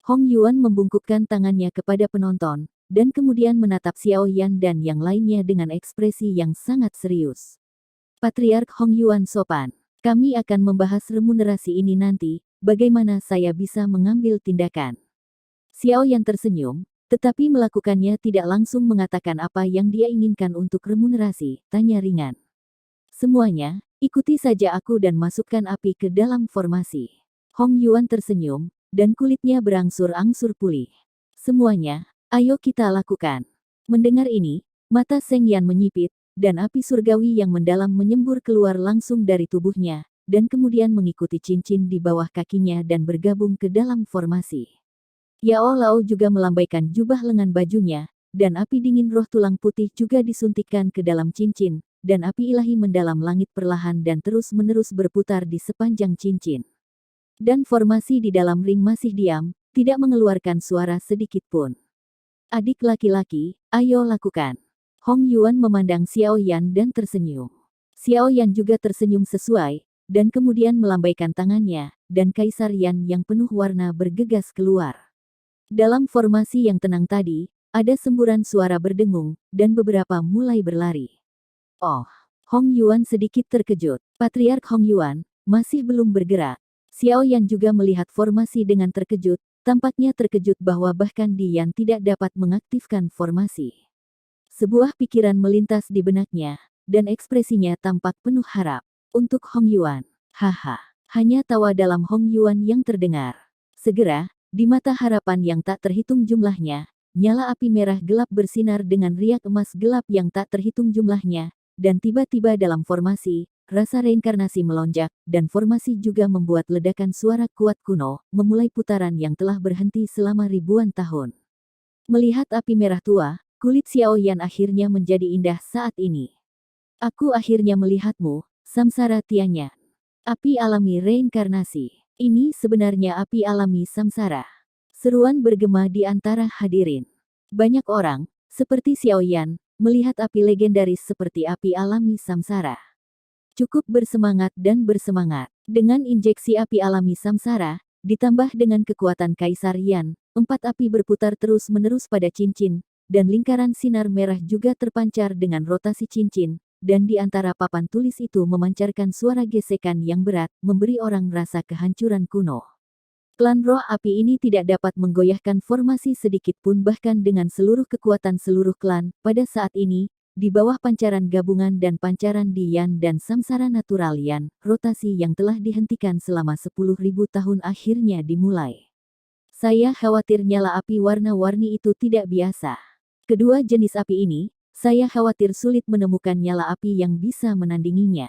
Hong Yuan membungkukkan tangannya kepada penonton, dan kemudian menatap Xiaoyan dan yang lainnya dengan ekspresi yang sangat serius. Patriark Hong Yuan sopan. Kami akan membahas remunerasi ini nanti, bagaimana saya bisa mengambil tindakan. Xiaoyan tersenyum, tetapi melakukannya tidak langsung mengatakan apa yang dia inginkan untuk remunerasi, tanya ringan. Semuanya, ikuti saja aku dan masukkan api ke dalam formasi. Hong Yuan tersenyum, dan kulitnya berangsur-angsur pulih. Semuanya, ayo kita lakukan. Mendengar ini, mata Seng Yan menyipit, dan api surgawi yang mendalam menyembur keluar langsung dari tubuhnya, dan kemudian mengikuti cincin di bawah kakinya dan bergabung ke dalam formasi. Yao Lao juga melambaikan jubah lengan bajunya, dan api dingin roh tulang putih juga disuntikkan ke dalam cincin, dan api ilahi mendalam langit perlahan dan terus-menerus berputar di sepanjang cincin. Dan formasi di dalam ring masih diam, tidak mengeluarkan suara sedikit pun. Adik laki-laki, ayo lakukan. Hong Yuan memandang Xiao Yan dan tersenyum. Xiao Yan juga tersenyum sesuai, dan kemudian melambaikan tangannya, dan Kaisar Yan yang penuh warna bergegas keluar. Dalam formasi yang tenang tadi, ada semburan suara berdengung, dan beberapa mulai berlari. Oh, Hong Yuan sedikit terkejut. Patriark Hong Yuan masih belum bergerak. Xiao Yan juga melihat formasi dengan terkejut, tampaknya terkejut bahwa bahkan Dian tidak dapat mengaktifkan formasi. Sebuah pikiran melintas di benaknya, dan ekspresinya tampak penuh harap. Untuk Hong Yuan, haha, hanya tawa dalam Hong Yuan yang terdengar. Segera, di mata harapan yang tak terhitung jumlahnya, nyala api merah gelap bersinar dengan riak emas gelap yang tak terhitung jumlahnya, dan tiba-tiba dalam formasi, rasa reinkarnasi melonjak, dan formasi juga membuat ledakan suara kuat kuno, memulai putaran yang telah berhenti selama ribuan tahun. Melihat api merah tua, kulit Xiao Yan akhirnya menjadi indah saat ini. Aku akhirnya melihatmu, Samsara Tianyan. Api alami reinkarnasi. Ini sebenarnya api alami samsara. Seruan bergema di antara hadirin. Banyak orang, seperti Xiao Yan, melihat api legendaris seperti api alami samsara. Cukup bersemangat dan bersemangat. Dengan injeksi api alami samsara, ditambah dengan kekuatan Kaisar Yan, 4 api berputar terus-menerus pada cincin, dan lingkaran sinar merah juga terpancar dengan rotasi cincin, dan di antara papan tulis itu memancarkan suara gesekan yang berat, memberi orang rasa kehancuran kuno. Klan roh api ini tidak dapat menggoyahkan formasi sedikit pun bahkan dengan seluruh kekuatan seluruh klan, pada saat ini, di bawah pancaran gabungan dan pancaran Dian dan samsara natural Yan, rotasi yang telah dihentikan selama 10.000 tahun akhirnya dimulai. Saya khawatir nyala api warna-warni itu tidak biasa. Kedua jenis api ini, saya khawatir sulit menemukan nyala api yang bisa menandinginya.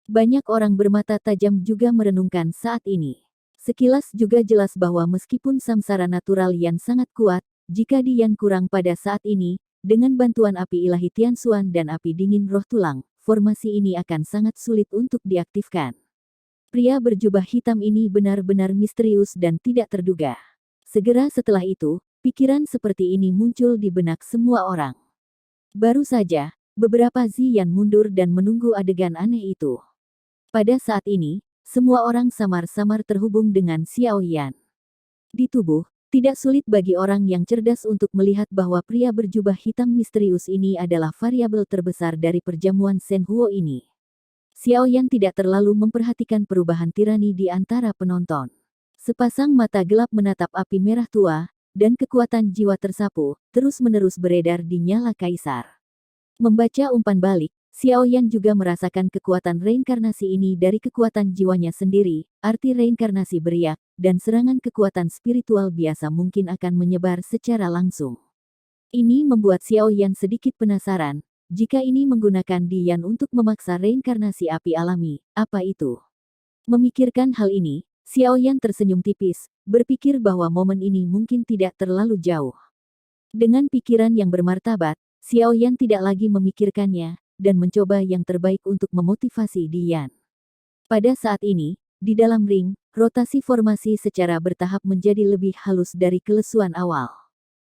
Banyak orang bermata tajam juga merenungkan saat ini. Sekilas juga jelas bahwa meskipun samsara natural Yan sangat kuat, jika Dian kurang pada saat ini, dengan bantuan api ilahi Tianxuan dan api dingin roh tulang, formasi ini akan sangat sulit untuk diaktifkan. Pria berjubah hitam ini benar-benar misterius dan tidak terduga. Segera setelah itu, pikiran seperti ini muncul di benak semua orang. Baru saja, beberapa Ziyan mundur dan menunggu adegan aneh itu. Pada saat ini, semua orang samar-samar terhubung dengan Xiao Yan. Di tubuh, tidak sulit bagi orang yang cerdas untuk melihat bahwa pria berjubah hitam misterius ini adalah variabel terbesar dari perjamuan Shen Huo ini. Xiao Yan tidak terlalu memperhatikan perubahan tirani di antara penonton. Sepasang mata gelap menatap api merah tua, dan kekuatan jiwa tersapu, terus-menerus beredar di nyala kaisar. Membaca umpan balik, Xiao Yan juga merasakan kekuatan reinkarnasi ini dari kekuatan jiwanya sendiri, arti reinkarnasi beriak, dan serangan kekuatan spiritual biasa mungkin akan menyebar secara langsung. Ini membuat Xiao Yan sedikit penasaran, jika ini menggunakan Dian untuk memaksa reinkarnasi api alami, apa itu? Memikirkan hal ini, Xiao Yan tersenyum tipis, berpikir bahwa momen ini mungkin tidak terlalu jauh. Dengan pikiran yang bermartabat, Xiao Yan tidak lagi memikirkannya, dan mencoba yang terbaik untuk memotivasi Dian. Pada saat ini, di dalam ring, rotasi formasi secara bertahap menjadi lebih halus dari kelesuan awal.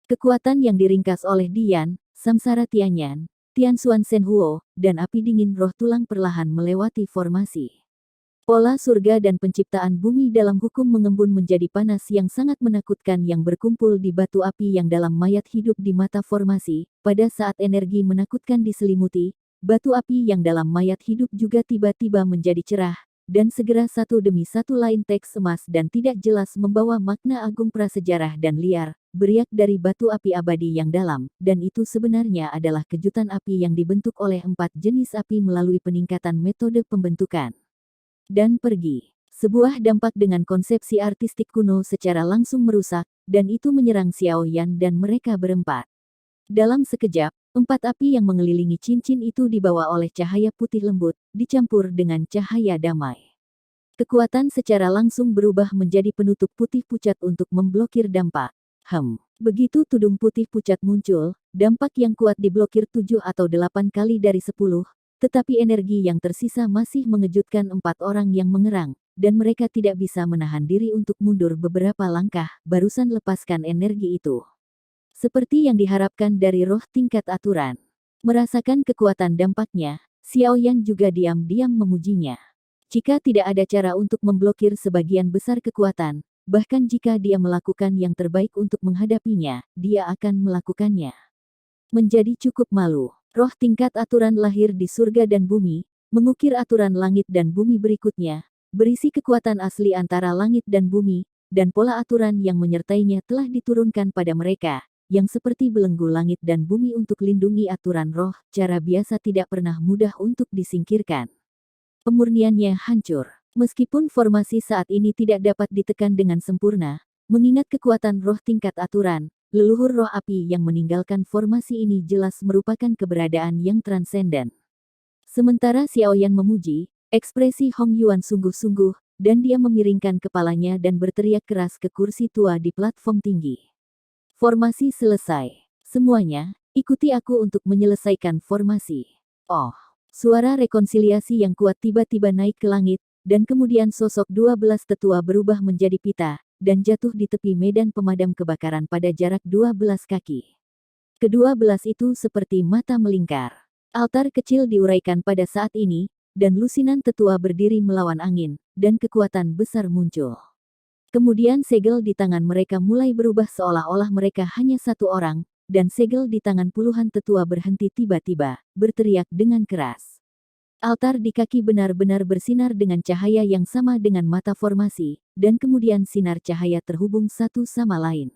Kekuatan yang diringkas oleh Dian, samsara Tianyan, Tianxuan Shen Huo, dan api dingin roh tulang perlahan melewati formasi. Pola surga dan penciptaan bumi dalam hukum mengembun menjadi panas yang sangat menakutkan yang berkumpul di batu api yang dalam mayat hidup di mata formasi. Pada saat energi menakutkan diselimuti, batu api yang dalam mayat hidup juga tiba-tiba menjadi cerah, dan segera satu demi satu lain teks emas dan tidak jelas membawa makna agung prasejarah dan liar, beriak dari batu api abadi yang dalam, dan itu sebenarnya adalah kejutan api yang dibentuk oleh 4 jenis api melalui peningkatan metode pembentukan. Dan pergi. Sebuah dampak dengan konsepsi artistik kuno secara langsung merusak, dan itu menyerang Xiao Yan dan mereka berempat. Dalam sekejap, 4 api yang mengelilingi cincin itu dibawa oleh cahaya putih lembut, dicampur dengan cahaya damai. Kekuatan secara langsung berubah menjadi penutup putih pucat untuk memblokir dampak. Begitu tudung putih pucat muncul, dampak yang kuat diblokir 7 atau 8 kali dari 10, tetapi energi yang tersisa masih mengejutkan 4 orang yang mengerang, dan mereka tidak bisa menahan diri untuk mundur beberapa langkah, barusan lepaskan energi itu. Seperti yang diharapkan dari roh tingkat aturan. Merasakan kekuatan dampaknya, Xiaoyan juga diam-diam memujinya. Jika tidak ada cara untuk memblokir sebagian besar kekuatan, bahkan jika dia melakukan yang terbaik untuk menghadapinya, dia akan melakukannya. Menjadi cukup malu, roh tingkat aturan lahir di surga dan bumi, mengukir aturan langit dan bumi berikutnya, berisi kekuatan asli antara langit dan bumi, dan pola aturan yang menyertainya telah diturunkan pada mereka, yang seperti belenggu langit dan bumi untuk lindungi aturan roh, cara biasa tidak pernah mudah untuk disingkirkan. Pemurniannya hancur. Meskipun formasi saat ini tidak dapat ditekan dengan sempurna, mengingat kekuatan roh tingkat aturan, leluhur roh api yang meninggalkan formasi ini jelas merupakan keberadaan yang transenden. Sementara Xiaoyan memuji, ekspresi Hong Yuan sungguh-sungguh, dan dia memiringkan kepalanya dan berteriak keras ke kursi tua di platform tinggi. Formasi selesai. Semuanya, ikuti aku untuk menyelesaikan formasi. Oh, suara rekonsiliasi yang kuat tiba-tiba naik ke langit, dan kemudian sosok 12 tetua berubah menjadi pita, dan jatuh di tepi medan pemadam kebakaran pada jarak 12 kaki. Kedua-belas itu seperti mata melingkar. Altar kecil diuraikan pada saat ini, dan lusinan tetua berdiri melawan angin, dan kekuatan besar muncul. Kemudian segel di tangan mereka mulai berubah seolah-olah mereka hanya satu orang, dan segel di tangan puluhan tetua berhenti tiba-tiba, berteriak dengan keras. Altar di kaki benar-benar bersinar dengan cahaya yang sama dengan mata formasi, dan kemudian sinar cahaya terhubung satu sama lain.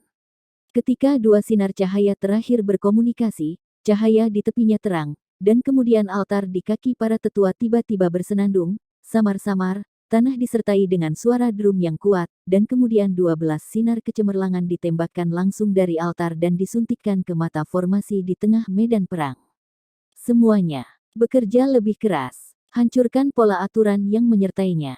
Ketika dua sinar cahaya terakhir berkomunikasi, cahaya di tepinya terang, dan kemudian altar di kaki para tetua tiba-tiba bersenandung, samar-samar, tanah disertai dengan suara drum yang kuat, dan kemudian 12 sinar kecemerlangan ditembakkan langsung dari altar dan disuntikkan ke mata formasi di tengah medan perang. Semuanya bekerja lebih keras, hancurkan pola aturan yang menyertainya.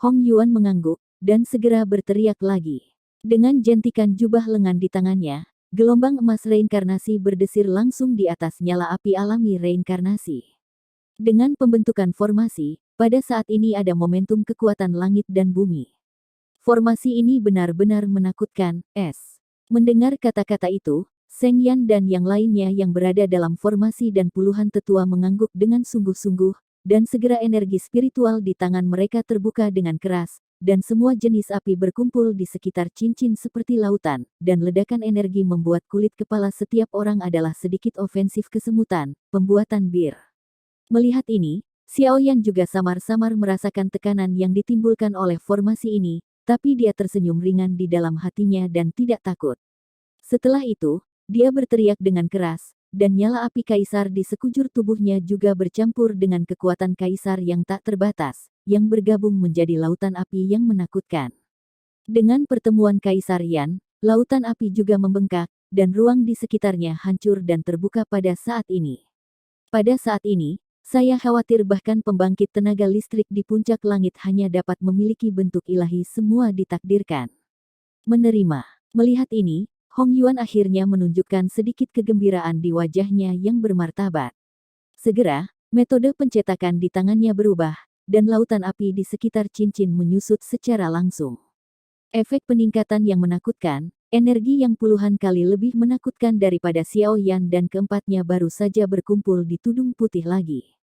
Hong Yuan mengangguk, dan segera berteriak lagi. Dengan jentikan jubah lengan di tangannya, gelombang emas reinkarnasi berdesir langsung di atas nyala api alami reinkarnasi. Dengan pembentukan formasi, pada saat ini ada momentum kekuatan langit dan bumi. Formasi ini benar-benar menakutkan, Mendengar kata-kata itu, Seng Yan dan yang lainnya yang berada dalam formasi dan puluhan tetua mengangguk dengan sungguh-sungguh, dan segera energi spiritual di tangan mereka terbuka dengan keras, dan semua jenis api berkumpul di sekitar cincin seperti lautan, dan ledakan energi membuat kulit kepala setiap orang adalah sedikit ofensif kesemutan, pembuatan bir. Melihat ini, Xiaoyan juga samar-samar merasakan tekanan yang ditimbulkan oleh formasi ini, tapi dia tersenyum ringan di dalam hatinya dan tidak takut. Setelah itu, dia berteriak dengan keras, dan nyala api kaisar di sekujur tubuhnya juga bercampur dengan kekuatan kaisar yang tak terbatas, yang bergabung menjadi lautan api yang menakutkan. Dengan pertemuan Kaisar Yan, lautan api juga membengkak, dan ruang di sekitarnya hancur dan terbuka pada saat ini. Pada saat ini, saya khawatir bahkan pembangkit tenaga listrik di puncak langit hanya dapat memiliki bentuk ilahi semua ditakdirkan. Menerima. Melihat ini, Hong Yuan akhirnya menunjukkan sedikit kegembiraan di wajahnya yang bermartabat. Segera, metode pencetakan di tangannya berubah, dan lautan api di sekitar cincin menyusut secara langsung. Efek peningkatan yang menakutkan, energi yang puluhan kali lebih menakutkan daripada Xiao Yan dan keempatnya baru saja berkumpul di tudung putih lagi.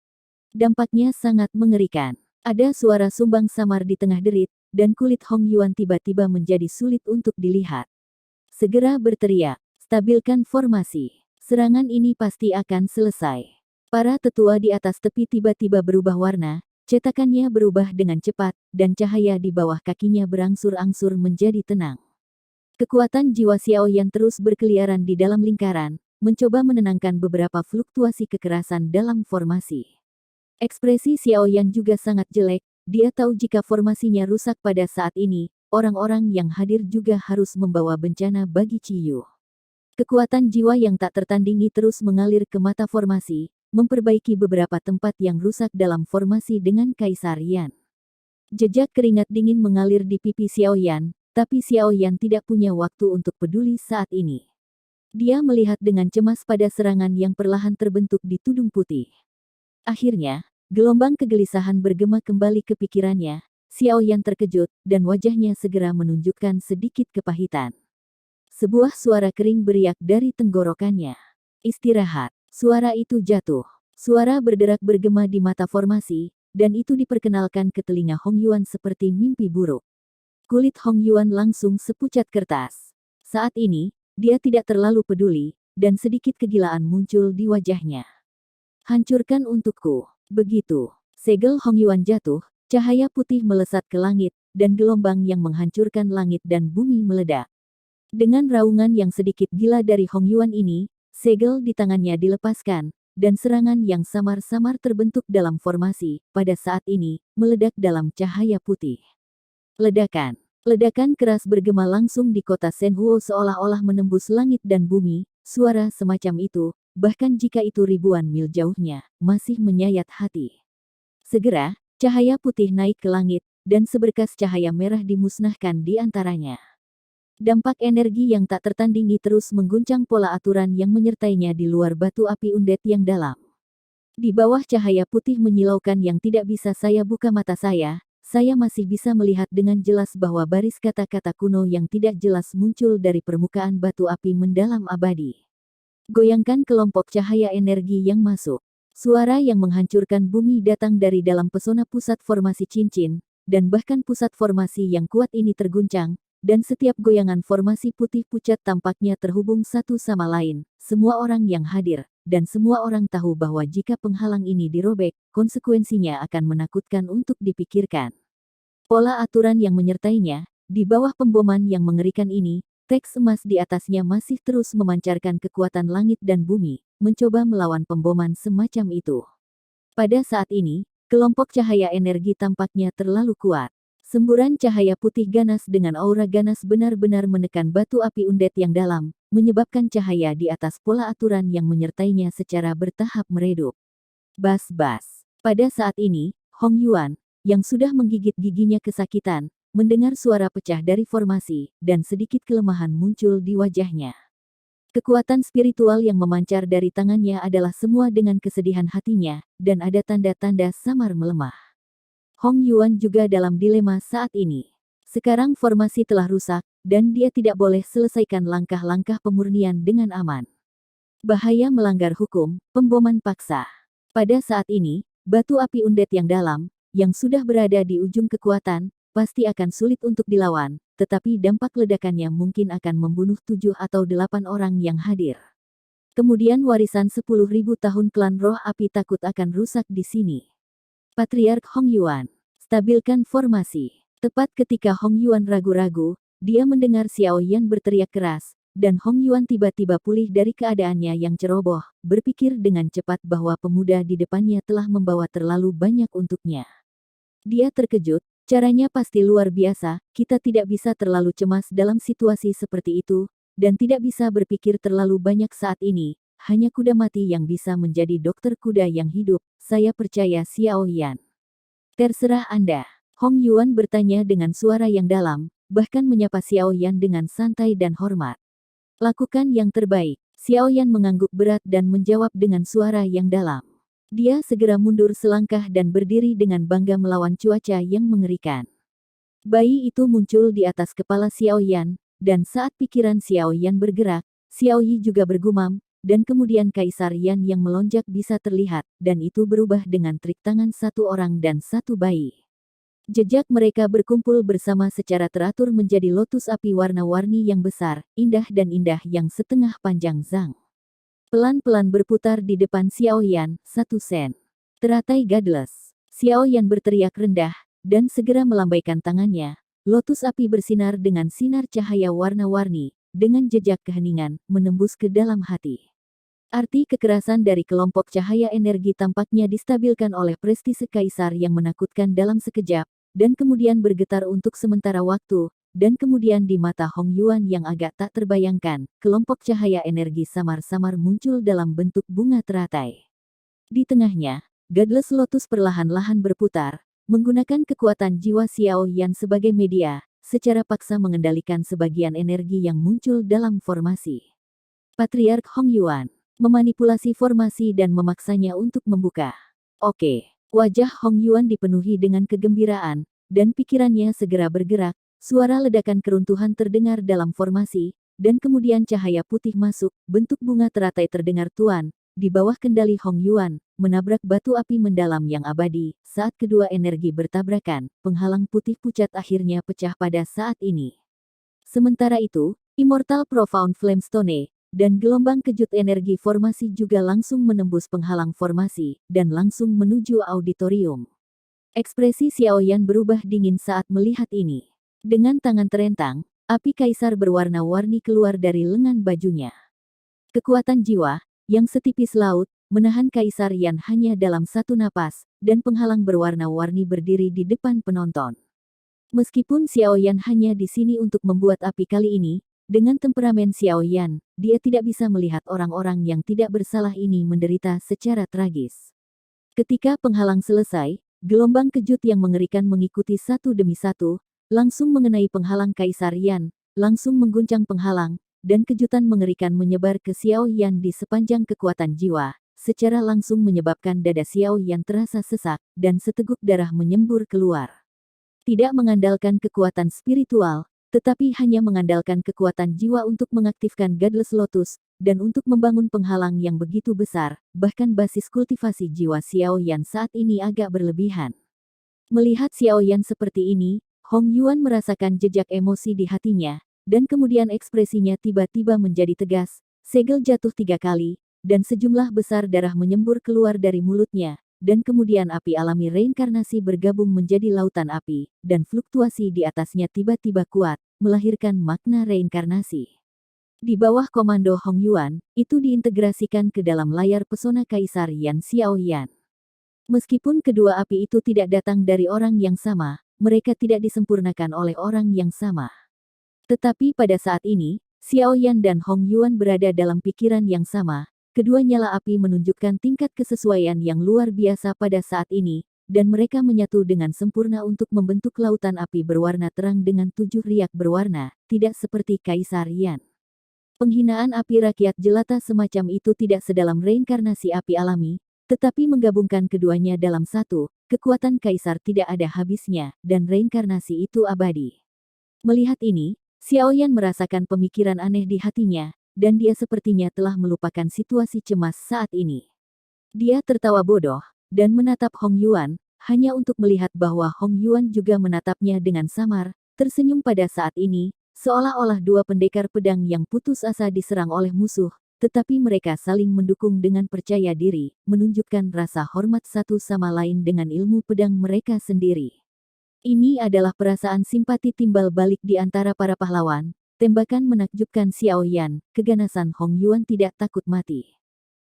Dampaknya sangat mengerikan. Ada suara sumbang samar di tengah derit, dan kulit Hong Yuan tiba-tiba menjadi sulit untuk dilihat. Segera berteriak, stabilkan formasi. Serangan ini pasti akan selesai. Para tetua di atas tepi tiba-tiba berubah warna, cetakannya berubah dengan cepat, dan cahaya di bawah kakinya berangsur-angsur menjadi tenang. Kekuatan jiwa Xiaoyan terus berkeliaran di dalam lingkaran, mencoba menenangkan beberapa fluktuasi kekerasan dalam formasi. Ekspresi Xiaoyan juga sangat jelek, dia tahu jika formasinya rusak pada saat ini, orang-orang yang hadir juga harus membawa bencana bagi Ciyu. Kekuatan jiwa yang tak tertandingi terus mengalir ke mata formasi, memperbaiki beberapa tempat yang rusak dalam formasi dengan Kaisar Yan. Jejak keringat dingin mengalir di pipi Xiao Yan, tapi Xiao Yan tidak punya waktu untuk peduli saat ini. Dia melihat dengan cemas pada serangan yang perlahan terbentuk di tudung putih. Akhirnya, gelombang kegelisahan bergema kembali ke pikirannya. Xiao Yan terkejut, dan wajahnya segera menunjukkan sedikit kepahitan. Sebuah suara kering beriak dari tenggorokannya. Istirahat. Suara itu jatuh. Suara berderak bergema di mata formasi, dan itu diperkenalkan ke telinga Hong Yuan seperti mimpi buruk. Kulit Hong Yuan langsung sepucat kertas. Saat ini, dia tidak terlalu peduli, dan sedikit kegilaan muncul di wajahnya. Hancurkan untukku. Begitu. Segel Hong Yuan jatuh, cahaya putih melesat ke langit, dan gelombang yang menghancurkan langit dan bumi meledak. Dengan raungan yang sedikit gila dari Hong Yuan ini, segel di tangannya dilepaskan, dan serangan yang samar-samar terbentuk dalam formasi, pada saat ini, meledak dalam cahaya putih. Ledakan. Ledakan keras bergema langsung di kota Shenhuo seolah-olah menembus langit dan bumi. Suara semacam itu, bahkan jika itu ribuan mil jauhnya, masih menyayat hati. Segera, cahaya putih naik ke langit, dan seberkas cahaya merah dimusnahkan di antaranya. Dampak energi yang tak tertandingi terus mengguncang pola aturan yang menyertainya di luar batu api undet yang dalam. Di bawah cahaya putih menyilaukan yang tidak bisa saya buka mata saya masih bisa melihat dengan jelas bahwa baris kata-kata kuno yang tidak jelas muncul dari permukaan batu api mendalam abadi. Goyangkan kelompok cahaya energi yang masuk. Suara yang menghancurkan bumi datang dari dalam pesona pusat formasi cincin, dan bahkan pusat formasi yang kuat ini terguncang, dan setiap goyangan formasi putih pucat tampaknya terhubung satu sama lain, semua orang yang hadir, dan semua orang tahu bahwa jika penghalang ini dirobek, konsekuensinya akan menakutkan untuk dipikirkan. Pola aturan yang menyertainya, di bawah pemboman yang mengerikan ini, teks emas di atasnya masih terus memancarkan kekuatan langit dan bumi, mencoba melawan pemboman semacam itu. Pada saat ini, kelompok cahaya energi tampaknya terlalu kuat. Semburan cahaya putih ganas dengan aura ganas benar-benar menekan batu api undet yang dalam, menyebabkan cahaya di atas pola aturan yang menyertainya secara bertahap meredup. Bas-bas. Pada saat ini, Hong Yuan, yang sudah menggigit giginya kesakitan, mendengar suara pecah dari formasi, dan sedikit kelemahan muncul di wajahnya. Kekuatan spiritual yang memancar dari tangannya adalah semua dengan kesedihan hatinya, dan ada tanda-tanda samar melemah. Hong Yuan juga dalam dilema saat ini. Sekarang formasi telah rusak, dan dia tidak boleh selesaikan langkah-langkah pemurnian dengan aman. Bahaya melanggar hukum, pemboman paksa. Pada saat ini, batu api undet yang dalam, yang sudah berada di ujung kekuatan, pasti akan sulit untuk dilawan, tetapi dampak ledakannya mungkin akan membunuh 7 atau 8 orang yang hadir. Kemudian warisan 10.000 tahun klan roh api takut akan rusak di sini. Patriark Hong Yuan, stabilkan formasi. Tepat ketika Hong Yuan ragu-ragu, dia mendengar Xiao Yan berteriak keras, dan Hong Yuan tiba-tiba pulih dari keadaannya yang ceroboh, berpikir dengan cepat bahwa pemuda di depannya telah membawa terlalu banyak untuknya. Dia terkejut, caranya pasti luar biasa, kita tidak bisa terlalu cemas dalam situasi seperti itu, dan tidak bisa berpikir terlalu banyak saat ini. Hanya kuda mati yang bisa menjadi dokter kuda yang hidup, saya percaya Xiao Yan. Terserah Anda. Hong Yuan bertanya dengan suara yang dalam, bahkan menyapa Xiao Yan dengan santai dan hormat. Lakukan yang terbaik. Xiao Yan mengangguk berat dan menjawab dengan suara yang dalam. Dia segera mundur selangkah dan berdiri dengan bangga melawan cuaca yang mengerikan. Bayi itu muncul di atas kepala Xiao Yan, dan saat pikiran Xiao Yan bergerak, Xiao Yi juga bergumam, dan kemudian Kaisar Yan yang melonjak bisa terlihat, dan itu berubah dengan trik tangan satu orang dan satu bayi. Jejak mereka berkumpul bersama secara teratur menjadi lotus api warna-warni yang besar, indah dan indah yang setengah panjang zang. Pelan-pelan berputar di depan Xiao Yan, 1 sen. Teratai godless. Xiao Yan berteriak rendah, dan segera melambaikan tangannya. Lotus api bersinar dengan sinar cahaya warna-warni, dengan jejak keheningan, menembus ke dalam hati. Arti kekerasan dari kelompok cahaya energi tampaknya distabilkan oleh prestise kaisar yang menakutkan dalam sekejap, dan kemudian bergetar untuk sementara waktu, dan kemudian di mata Hong Yuan yang agak tak terbayangkan, kelompok cahaya energi samar-samar muncul dalam bentuk bunga teratai. Di tengahnya, Godless Lotus perlahan-lahan berputar, menggunakan kekuatan jiwa Xiao Yan sebagai media, secara paksa mengendalikan sebagian energi yang muncul dalam formasi. Patriark Hong Yuan memanipulasi formasi dan memaksanya untuk membuka. Oke, wajah Hong Yuan dipenuhi dengan kegembiraan, dan pikirannya segera bergerak. Suara ledakan keruntuhan terdengar dalam formasi, dan kemudian cahaya putih masuk, bentuk bunga teratai terdengar tuan, di bawah kendali Hong Yuan, menabrak batu api mendalam yang abadi. Saat kedua energi bertabrakan, penghalang putih pucat akhirnya pecah pada saat ini. Sementara itu, Immortal Profound Flamestone, dan gelombang kejut energi formasi juga langsung menembus penghalang formasi, dan langsung menuju auditorium. Ekspresi Xiaoyan berubah dingin saat melihat ini. Dengan tangan terentang, api kaisar berwarna-warni keluar dari lengan bajunya. Kekuatan jiwa, yang setipis laut, menahan Kaisar Yan hanya dalam satu napas, dan penghalang berwarna-warni berdiri di depan penonton. Meskipun Xiaoyan hanya di sini untuk membuat api kali ini, dengan temperamen Xiaoyan, dia tidak bisa melihat orang-orang yang tidak bersalah ini menderita secara tragis. Ketika penghalang selesai, gelombang kejut yang mengerikan mengikuti satu demi satu, langsung mengenai penghalang Kaisar Yan, langsung mengguncang penghalang, dan kejutan mengerikan menyebar ke Xiao Yan di sepanjang kekuatan jiwa, secara langsung menyebabkan dada Xiao Yan terasa sesak, dan seteguk darah menyembur keluar. Tidak mengandalkan kekuatan spiritual, tetapi hanya mengandalkan kekuatan jiwa untuk mengaktifkan Godless Lotus, dan untuk membangun penghalang yang begitu besar, bahkan basis kultivasi jiwa Xiao Yan saat ini agak berlebihan. Melihat Xiao Yan seperti ini, Hong Yuan merasakan jejak emosi di hatinya, dan kemudian ekspresinya tiba-tiba menjadi tegas, segel jatuh 3 kali, dan sejumlah besar darah menyembur keluar dari mulutnya, dan kemudian api alami reinkarnasi bergabung menjadi lautan api, dan fluktuasi di atasnya tiba-tiba kuat, melahirkan makna reinkarnasi. Di bawah komando Hong Yuan, itu diintegrasikan ke dalam layar pesona Kaisar Yan Xiaoyan. Meskipun kedua api itu tidak datang dari orang yang sama, mereka tidak disempurnakan oleh orang yang sama. Tetapi pada saat ini, Xiaoyan dan Hong Yuan berada dalam pikiran yang sama. Kedua nyala api menunjukkan tingkat kesesuaian yang luar biasa pada saat ini, dan mereka menyatu dengan sempurna untuk membentuk lautan api berwarna terang dengan 7 riak berwarna, tidak seperti Kaisar Yan. Penghinaan api rakyat jelata semacam itu tidak sedalam reinkarnasi api alami, tetapi menggabungkan keduanya dalam satu, kekuatan kaisar tidak ada habisnya, dan reinkarnasi itu abadi. Melihat ini, Xiaoyan merasakan pemikiran aneh di hatinya, dan dia sepertinya telah melupakan situasi cemas saat ini. Dia tertawa bodoh, dan menatap Hong Yuan, hanya untuk melihat bahwa Hong Yuan juga menatapnya dengan samar, tersenyum pada saat ini, seolah-olah dua pendekar pedang yang putus asa diserang oleh musuh, tetapi mereka saling mendukung dengan percaya diri, menunjukkan rasa hormat satu sama lain dengan ilmu pedang mereka sendiri. Ini adalah perasaan simpati timbal balik di antara para pahlawan. Tembakan menakjubkan Xiaoyan, keganasan Hong Yuan tidak takut mati.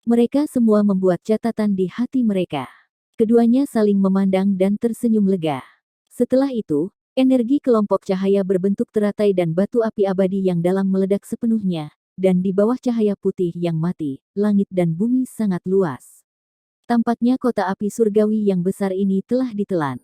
Mereka semua membuat catatan di hati mereka. Keduanya saling memandang dan tersenyum lega. Setelah itu, energi kelompok cahaya berbentuk teratai dan batu api abadi yang dalam meledak sepenuhnya, dan di bawah cahaya putih yang mati, langit dan bumi sangat luas. Tampaknya kota api surgawi yang besar ini telah ditelan.